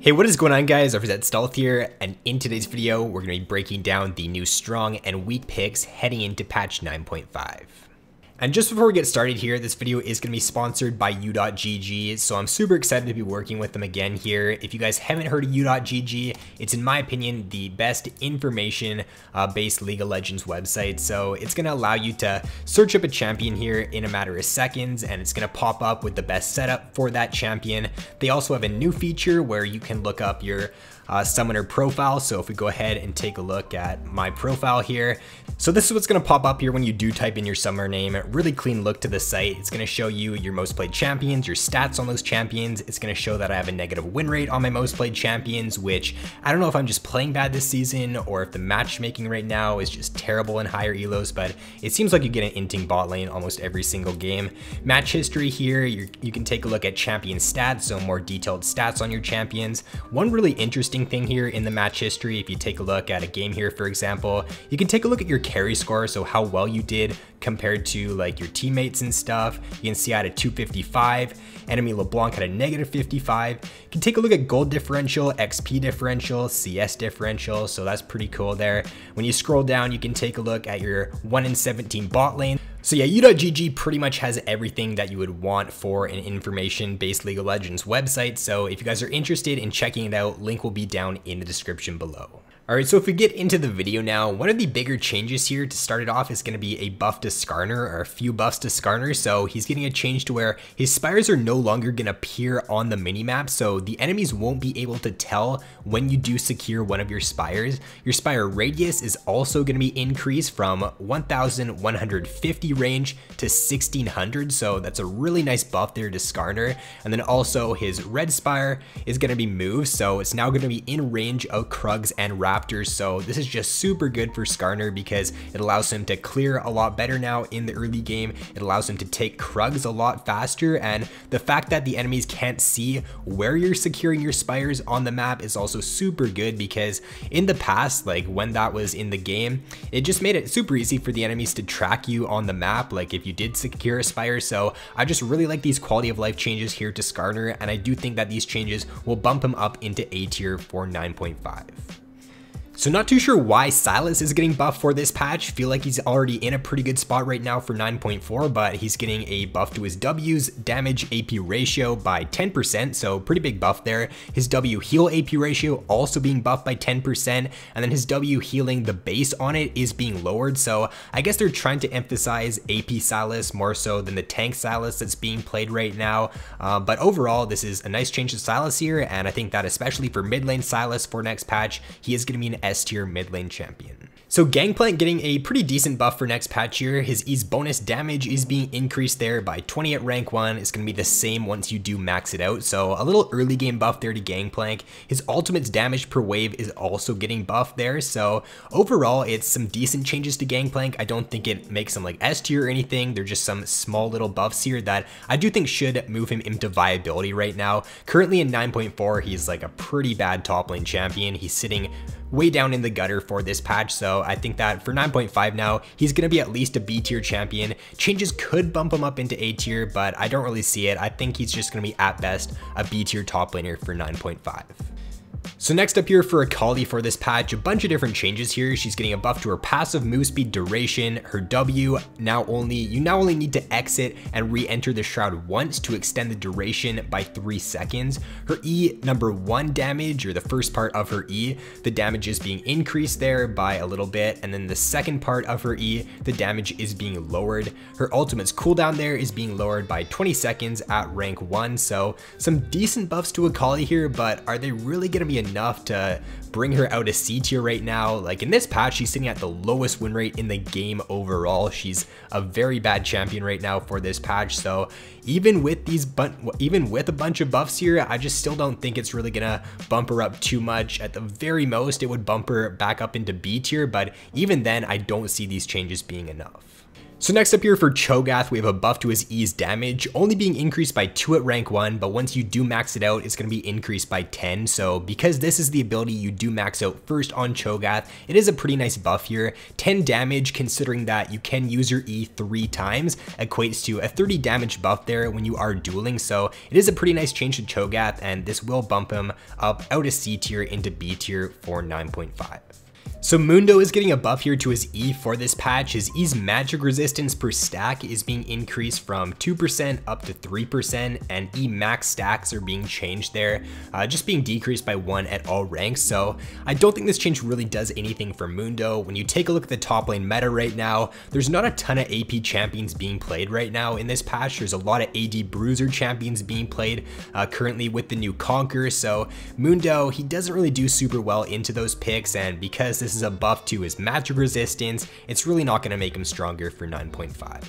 Hey, what is going on guys? RvzStealth here, and in today's video, we're going to be breaking down the new strong and weak picks heading into patch 9.5. And just before we get started here, this video is going to be sponsored by U.GG, so I'm super excited to be working with them again here. If you guys haven't heard of U.GG, it's in my opinion the best information-based League of Legends website, so it's going to allow you to search up a champion here in a matter of seconds, and it's going to pop up with the best setup for that champion. They also have a new feature where you can look up your summoner profile. So if we go ahead and take a look at my profile here, so this is what's going to pop up here when you do type in your summoner name. Really clean look to the site. It's going to show you your most played champions, your stats on those champions. It's going to show that I have a negative win rate on my most played champions, which I don't know if I'm just playing bad this season or if the matchmaking right now is just terrible in higher elos, but it seems like you get an inting bot lane almost every single game. Match history here, you can take a look at champion stats, so more detailed stats on your champions. One really interesting thing here in the match history, if you take a look at a game here, for example, you can take a look at your carry score, so how well you did compared to like your teammates and stuff. You can see I had a 255, enemy LeBlanc had a negative 55. You can take a look at gold differential, XP differential, CS differential, so that's pretty cool there. When you scroll down, you can take a look at your 1 in 17 bot lane. So yeah, U.GG pretty much has everything that you would want for an information-based League of Legends website, so if you guys are interested in checking it out, link will be down in the description below. Alright, so if we get into the video now, one of the bigger changes here to start it off is going to be a buff to Skarner, or a few buffs to Skarner. So he's getting a change to where his spires are no longer going to appear on the minimap, so the enemies won't be able to tell when you do secure one of your spires. Your spire radius is also going to be increased from 1150 range to 1600, so that's a really nice buff there to Skarner. And then also his red spire is going to be moved, so it's now going to be in range of Krugs and Raptors. So this is just super good for Skarner because it allows him to clear a lot better now in the early game. It allows him to take Krugs a lot faster, and the fact that the enemies can't see where you're securing your spires on the map is also super good, because in the past, like when that was in the game, it just made it super easy for the enemies to track you on the map, like if you did secure a spire. So I just really like these quality of life changes here to Skarner, and I do think that these changes will bump him up into A tier for 9.5. So not too sure why Sylas is getting buffed for this patch. Feel like he's already in a pretty good spot right now for 9.4, but he's getting a buff to his W's damage AP ratio by 10%, so pretty big buff there. His W heal AP ratio also being buffed by 10%, and then his W healing, the base on it is being lowered, so I guess they're trying to emphasize AP Sylas more so than the tank Sylas that's being played right now. But overall, this is a nice change to Sylas here, and I think that especially for mid lane Sylas for next patch, he is going to be an S tier mid lane champion. So Gangplank getting a pretty decent buff for next patch here. His E's bonus damage is being increased there by 20 at rank 1. It's going to be the same once you do max it out. So a little early game buff there to Gangplank. His ultimate's damage per wave is also getting buffed there. So overall, it's some decent changes to Gangplank. I don't think it makes him like S tier or anything. They're just some small little buffs here that I do think should move him into viability right now. Currently in 9.4, he's like a pretty bad top lane champion. He's sitting way down in the gutter for this patch, so I think that for 9.5 now, he's going to be at least a B tier champion. Changes could bump him up into A tier, but I don't really see it. I think he's just going to be at best a B tier top laner for 9.5. So next up here for Akali for this patch, a bunch of different changes here. She's getting a buff to her passive move speed duration. Her W, you now only need to exit and re-enter the shroud once to extend the duration by 3 seconds. Her E number 1 damage, or the first part of her E, the damage is being increased there by a little bit, and then the second part of her E, the damage is being lowered. Her ultimate's cooldown there is being lowered by 20 seconds at rank 1, so some decent buffs to Akali here, but are they really going to be enough to bring her out of C tier right now? Like in this patch, she's sitting at the lowest win rate in the game overall. She's a very bad champion right now for this patch. So even with a bunch of buffs here, I just still don't think it's really gonna bump her up too much. At the very most, it would bump her back up into B tier, but even then, I don't see these changes being enough. So next up here for Chogath, we have a buff to his E's damage, only being increased by 2 at rank 1, but once you do max it out, it's going to be increased by 10. So because this is the ability you do max out first on Chogath, it is a pretty nice buff here. 10 damage, considering that you can use your E 3 times, equates to a 30 damage buff there when you are dueling. So it is a pretty nice change to Chogath, and this will bump him up out of C tier into B tier for 9.5. So Mundo is getting a buff here to his E for this patch. His E's magic resistance per stack is being increased from 2% up to 3%, and E max stacks are being changed there, just being decreased by 1 at all ranks. So I don't think this change really does anything for Mundo. When you take a look at the top lane meta right now, there's not a ton of AP champions being played right now in this patch. There's a lot of AD bruiser champions being played currently with the new Conqueror. So Mundo, he doesn't really do super well into those picks, and because this is a buff to his magic resistance, it's really not going to make him stronger for 9.5.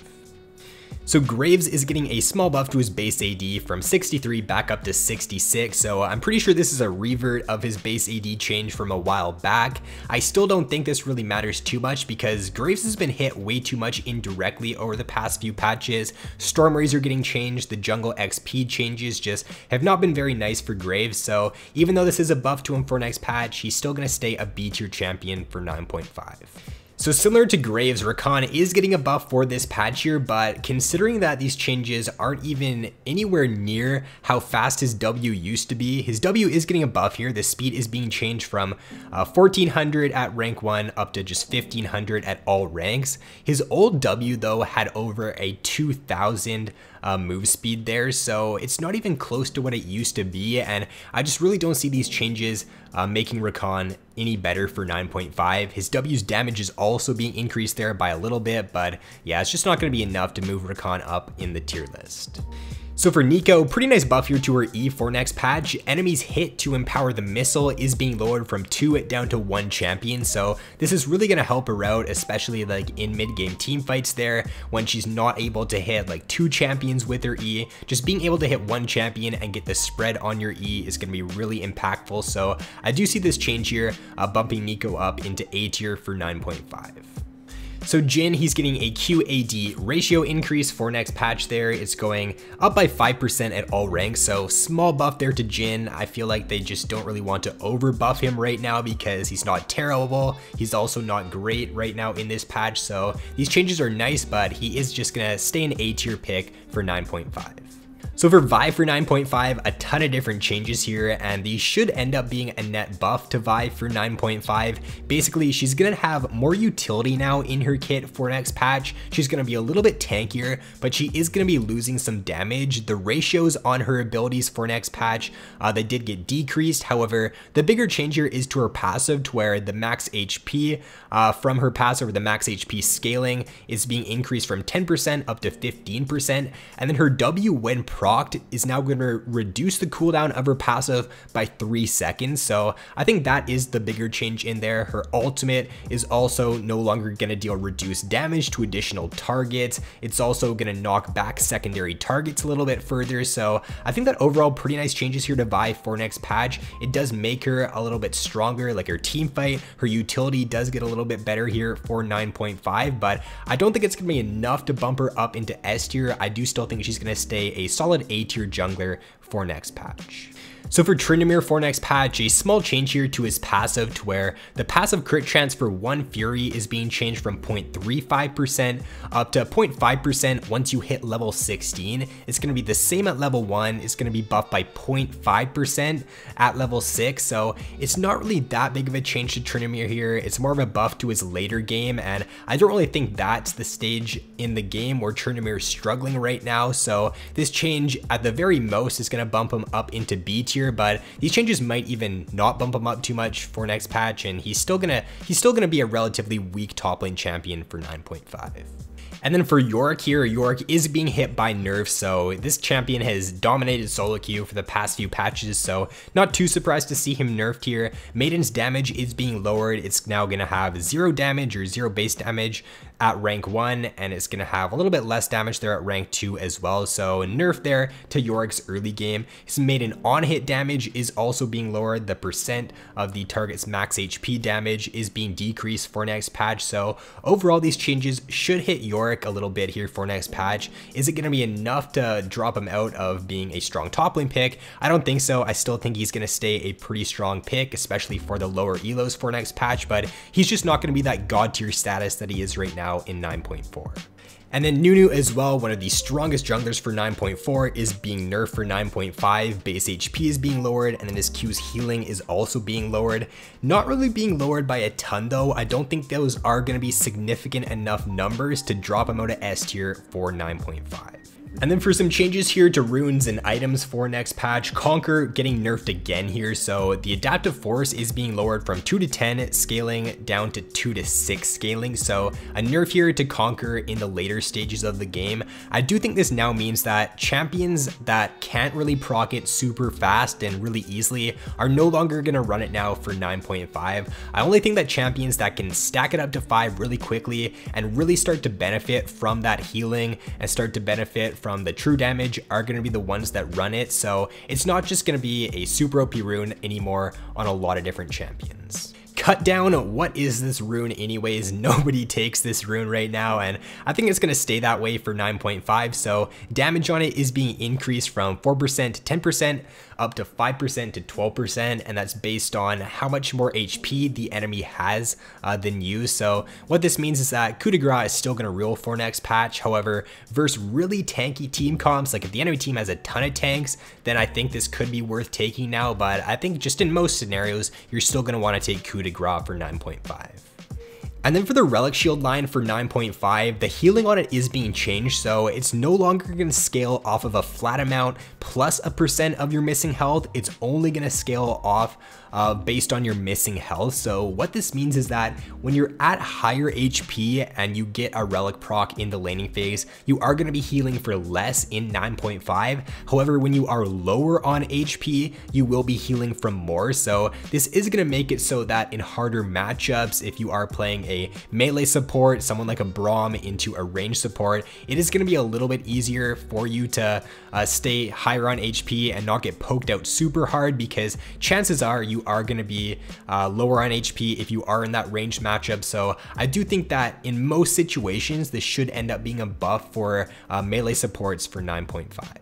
So Graves is getting a small buff to his base AD from 63 back up to 66, so I'm pretty sure this is a revert of his base AD change from a while back. I still don't think this really matters too much because Graves has been hit way too much indirectly over the past few patches. Stormrazor getting changed, the jungle XP changes just have not been very nice for Graves, so even though this is a buff to him for next patch, he's still going to stay a B tier champion for 9.5. So similar to Graves, Rakan is getting a buff for this patch here, but considering that these changes aren't even anywhere near how fast his W used to be, his W is getting a buff here. The speed is being changed from 1400 at rank 1 up to just 1500 at all ranks. His old W though had over a 2000 move speed there, so it's not even close to what it used to be, and I just really don't see these changes making Rakan any better for 9.5. His W's damage is also being increased there by a little bit, but yeah, it's just not going to be enough to move Rakan up in the tier list. So for Neeko, pretty nice buff here to her E for next patch. Enemies hit to empower the missile is being lowered from 2 down to 1 champion, so this is really going to help her out, especially like in mid-game team fights there when she's not able to hit like 2 champions with her E. Just being able to hit 1 champion and get the spread on your E is going to be really impactful, so I do see this change here bumping Neeko up into A tier for 9.5. So Jhin, he's getting a QAD ratio increase for next patch there. It's going up by 5% at all ranks, so small buff there to Jhin. I feel like they just don't really want to over buff him right now because he's not terrible. He's also not great right now in this patch, so these changes are nice, but he is just gonna stay an A tier pick for 9.5. So for Vi for 9.5, a ton of different changes here, and these should end up being a net buff to Vi for 9.5. Basically, she's gonna have more utility now in her kit for next patch. She's gonna be a little bit tankier, but she is gonna be losing some damage. The ratios on her abilities for next patch, they did get decreased. However, the bigger change here is to her passive, to where the max HP from her passive, or the max HP scaling, is being increased from 10% up to 15%, and then her W when procced is now going to reduce the cooldown of her passive by 3 seconds. So I think that is the bigger change in there. Her ultimate is also no longer going to deal reduced damage to additional targets. It's also going to knock back secondary targets a little bit further. So I think that overall pretty nice changes here to Vi for next patch. It does make her a little bit stronger, like her team fight, her utility does get a little bit better here for 9.5, but I don't think it's going to be enough to bump her up into S tier. I do still think she's going to stay a solid A tier jungler for next patch. So for Trynd for next patch, a small change here to his passive, to where the passive crit chance for 1 Fury is being changed from 0.35% up to 0.5% once you hit level 16. It's going to be the same at level 1. It's going to be buffed by 0.5% at level 6. So it's not really that big of a change to Trynd here. It's more of a buff to his later game, and I don't really think that's the stage in the game where Trynd is struggling right now. So this change at the very most is going to bump him up into B tier, but these changes might even not bump him up too much for next patch, and he's still gonna be a relatively weak top lane champion for 9.5. And then for Yorick here, Yorick is being hit by nerfs, so this champion has dominated solo queue for the past few patches, so not too surprised to see him nerfed here. Maiden's damage is being lowered. It's now going to have 0 damage or 0 base damage. at rank 1, and it's going to have a little bit less damage there at rank 2 as well. So nerf there to Yorick's early game. His maiden on-hit damage is also being lowered. The percent of the target's max HP damage is being decreased for next patch. So overall, these changes should hit Yorick a little bit here for next patch. Is it going to be enough to drop him out of being a strong top lane pick? I don't think so. I still think he's going to stay a pretty strong pick, especially for the lower elos for next patch, but he's just not going to be that god tier status that he is right now in 9.4. And then Nunu as well, one of the strongest junglers for 9.4, is being nerfed for 9.5. Base HP is being lowered, and then his Q's healing is also being lowered. Not really being lowered by a ton though. I don't think those are going to be significant enough numbers to drop him out of S tier for 9.5. And then for some changes here to runes and items for next patch, Conqueror getting nerfed again here. So the adaptive force is being lowered from 2 to 10 scaling down to 2 to 6 scaling. So a nerf here to Conqueror in the later stages of the game. I do think this now means that champions that can't really proc it super fast and really easily are no longer going to run it now for 9.5. I only think that champions that can stack it up to 5 really quickly and really start to benefit from that healing and start to benefit from the true damage are going to be the ones that run it. So it's not just going to be a super OP rune anymore on a lot of different champions. Cutdown, what is this rune anyways? Nobody takes this rune right now, and I think it's going to stay that way for 9.5. So damage on it is being increased from 4% to 10% up to 5% to 12%, and that's based on how much more HP the enemy has than you. So what this means is that coup de grace is still going to rule for next patch. However, versus really tanky team comps, like if the enemy team has a ton of tanks, then I think this could be worth taking now. But I think just in most scenarios, you're still going to want to take coup de grace for 9.5. And then for the Relic Shield line for 9.5, the healing on it is being changed, so it's no longer going to scale off of a flat amount plus a percent of your missing health. It's only going to scale off based on your missing health. So what this means is that when you're at higher HP and you get a relic proc in the laning phase, you are going to be healing for less in 9.5. However, when you are lower on HP, you will be healing from more. So this is going to make it so that in harder matchups, if you are playing a melee support, someone like a Braum into a range support, it is going to be a little bit easier for you to stay higher on HP and not get poked out super hard, because chances are you are going to be lower on HP if you are in that range matchup. So I do think that in most situations, this should end up being a buff for melee supports for 9.5.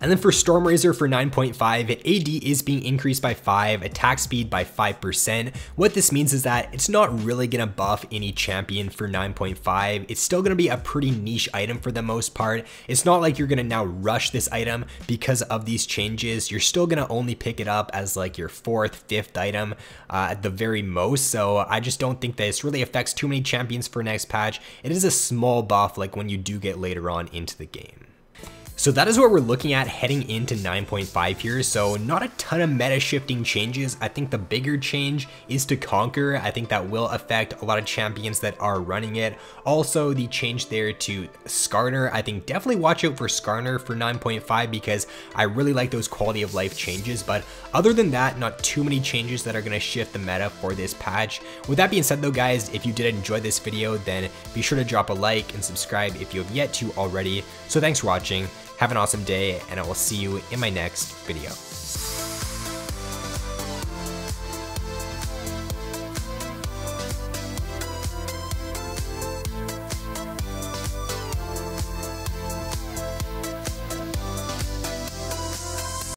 And then for Stormrazor for 9.5, AD is being increased by 5, attack speed by 5%. What this means is that it's not really going to buff any champion for 9.5. It's still going to be a pretty niche item for the most part. It's not like you're going to now rush this item because of these changes. You're still going to only pick it up as like your 4th, 5th item at the very most. So I just don't think this really affects too many champions for next patch. It is a small buff like when you do get later on into the game. So that is what we're looking at heading into 9.5 here. So not a ton of meta shifting changes. I think the bigger change is to Conqueror. I think that will affect a lot of champions that are running it. Also the change there to Skarner. I think definitely watch out for Skarner for 9.5 because I really like those quality of life changes. But other than that, not too many changes that are going to shift the meta for this patch. With that being said though, guys, if you did enjoy this video, then be sure to drop a like and subscribe if you have yet to already. So thanks for watching. Have an awesome day, and I will see you in my next video.